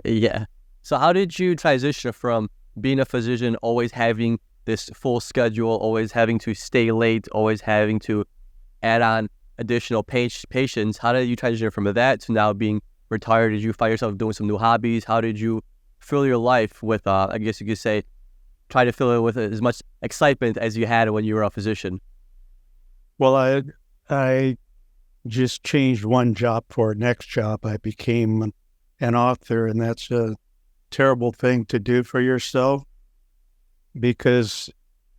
Yeah. So how did you transition from being a physician, always having this full schedule, always having to stay late, always having to add on additional patients? How did you transition from that to now being retired? Did you find yourself doing some new hobbies? How did you fill your life with, I guess you could say, try to fill it with as much excitement as you had when you were a physician? Well, I just changed one job for a next job. I became an author, and that's a terrible thing to do for yourself because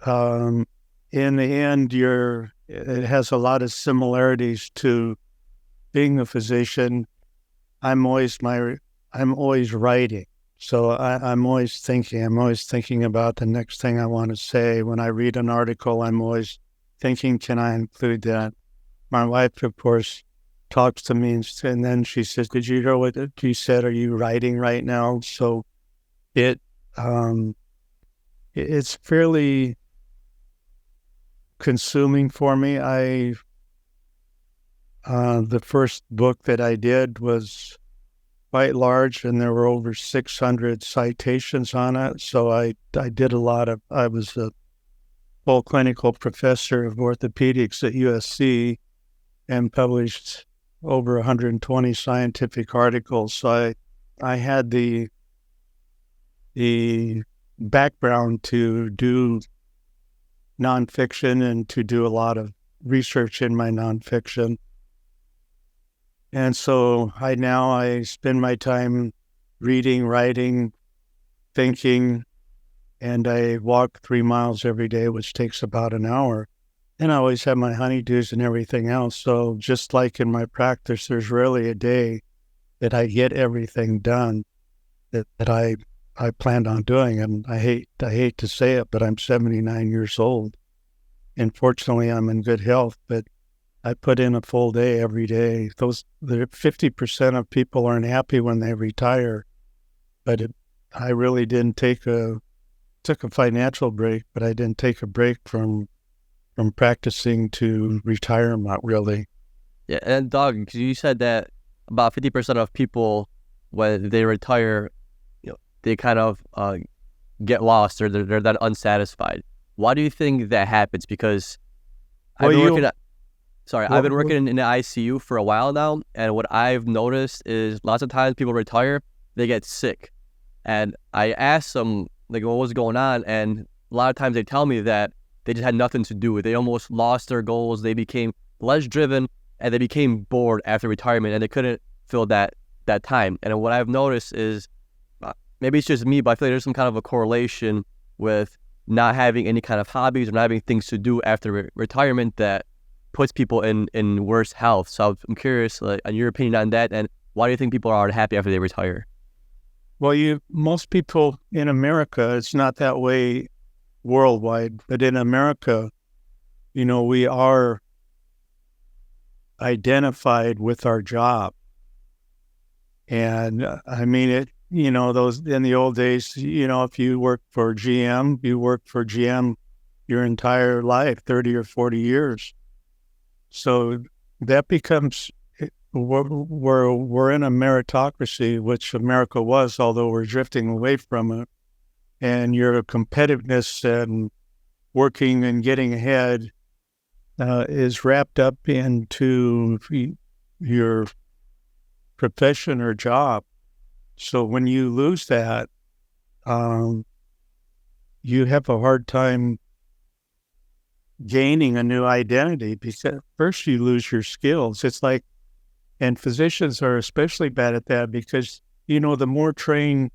in the end, it has a lot of similarities to being a physician. I'm always writing. So I'm always thinking. I'm always thinking about the next thing I want to say. When I read an article, I'm always thinking, can I include that? My wife, of course, talks to me and then she says, did you hear what you said? Are you writing right now? So it it's fairly consuming for me. The first book that I did was quite large, and there were over 600 citations on it. So I was a full clinical professor of orthopedics at USC and published over 120 scientific articles. So I had the background to do nonfiction and to do a lot of research in my nonfiction. And so I spend my time reading, writing, thinking, and I walk 3 miles every day, which takes about an hour. And I always have my honeydews and everything else. So just like in my practice, there's rarely a day that I get everything done that I planned on doing. And I hate to say it, but I'm 79 years old. And fortunately, I'm in good health, but I put in a full day every day. The 50% of people aren't happy when they retire, but I really didn't took a financial break, but I didn't take a break from practicing to retirement, really. Yeah, and Doug, 'cause you said that about 50% of people, when they retire, they kind of get lost or they're not unsatisfied. Why do you think that happens? Because I've been working I've been working in the ICU for a while now, and what I've noticed is lots of times people retire, they get sick. And I asked them, like, what was going on? And a lot of times they tell me that they just had nothing to do. They almost lost their goals. They became less driven, and they became bored after retirement, and they couldn't fill that time. And what I've noticed is, maybe it's just me, but I feel like there's some kind of a correlation with not having any kind of hobbies or not having things to do after retirement that puts people in worse health. So I'm curious, like, on your opinion on that, and why do you think people are unhappy after they retire? Well, most people in America, it's not that way worldwide, but in America, we are identified with our job. And I mean, those in the old days, if you work for GM, you work for GM your entire life, 30 or 40 years. So that becomes, we're in a meritocracy, which America was, although we're drifting away from it. And your competitiveness and working and getting ahead is wrapped up into your profession or job. So when you lose that, you have a hard time gaining a new identity because first you lose your skills. It's like, and physicians are especially bad at that because, the more training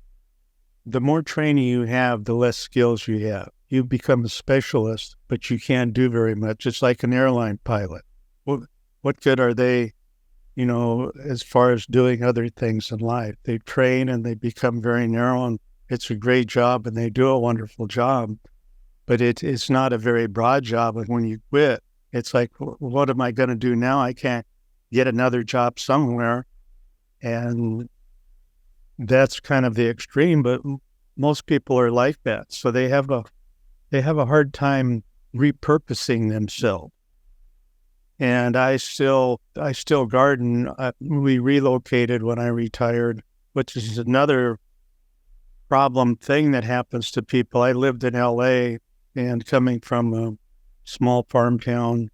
you have, the less skills you have. You become a specialist, but you can't do very much. It's like an airline pilot. What good are they, as far as doing other things in life? They train and they become very narrow, and it's a great job and they do a wonderful job, but it's not a very broad job. And when you quit, it's like, what am I going to do now? I can't get another job somewhere. And that's kind of the extreme, but most people are like that. So they have a hard time repurposing themselves. And I still garden. We relocated when I retired which is another problem thing that happens to people. I lived in LA, and coming from a small farm town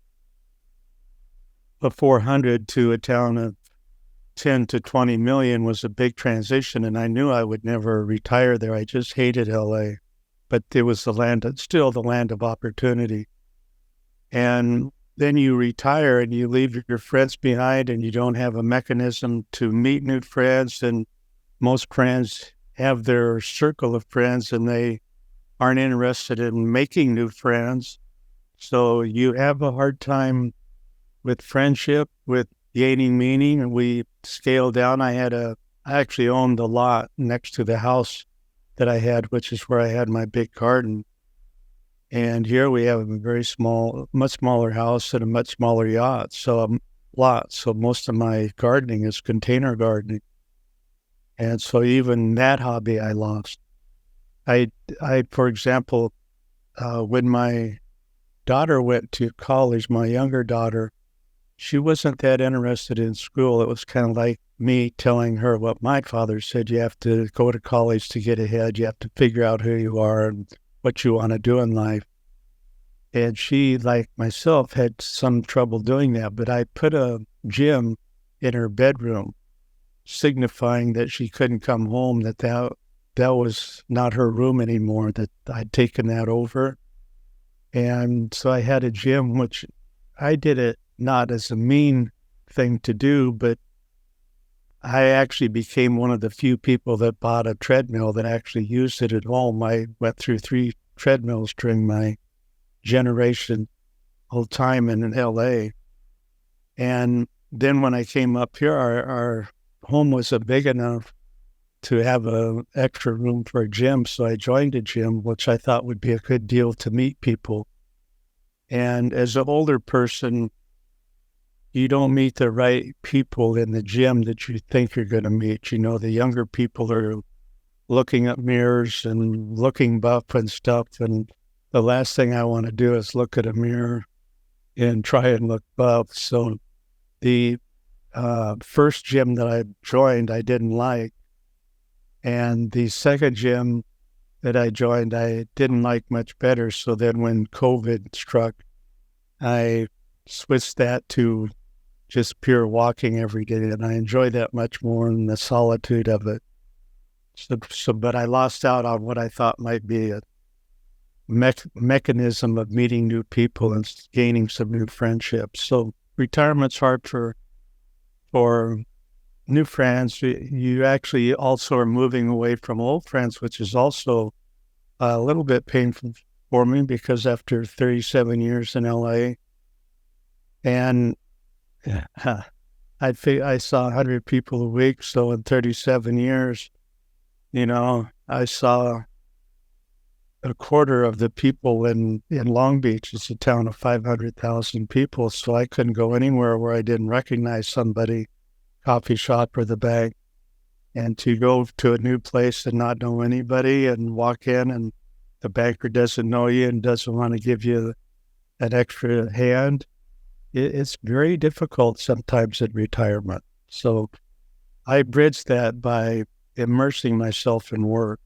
of 400 to a town of 10 to 20 million was a big transition. And I knew I would never retire there. I just hated LA, but it was still the land of opportunity. And then you retire and you leave your friends behind, and you don't have a mechanism to meet new friends. And most friends have their circle of friends, and they aren't interested in making new friends. So you have a hard time with friendship, with gaining meaning. And we scaled down. I actually owned the lot next to the house that I had, which is where I had my big garden. And here we have a very small, much smaller house and a much smaller yacht. So most of my gardening is container gardening. And so even that hobby I lost. I for example, when my daughter went to college, my younger daughter, she wasn't that interested in school. It was kind of like me telling her what my father said: you have to go to college to get ahead. You have to figure out who you are and what you want to do in life. And she, like myself, had some trouble doing that. But I put a gym in her bedroom, signifying that she couldn't come home, that was not her room anymore, that I'd taken that over. And so I had a gym, which I did it not as a mean thing to do, but I actually became one of the few people that bought a treadmill that actually used it at home. I went through 3 treadmills during my generation, whole time in LA. And then when I came up here, our home wasn't big enough to have an extra room for a gym. So I joined a gym, which I thought would be a good deal to meet people. And as an older person, you don't meet the right people in the gym that you think you're going to meet. You know, the younger people are looking at mirrors and looking buff and stuff. And the last thing I want to do is look at a mirror and try and look buff. So the first gym that I joined, I didn't like. And the second gym that I joined, I didn't like much better. So then when COVID struck, I switched that to just pure walking every day. And I enjoy that much more than the solitude of it. But I lost out on what I thought might be a mechanism of meeting new people and gaining some new friendships. So retirement's hard for new friends. You actually also are moving away from old friends, which is also a little bit painful for me, because after 37 years in LA, and I saw 100 people a week. So in 37 years, I saw a quarter of the people in Long Beach. It's a town of 500,000 people. So I couldn't go anywhere where I didn't recognize somebody, coffee shop or the bank. And to go to a new place and not know anybody and walk in and the banker doesn't know you and doesn't want to give you an extra hand, it's very difficult sometimes in retirement. So I bridged that by immersing myself in work.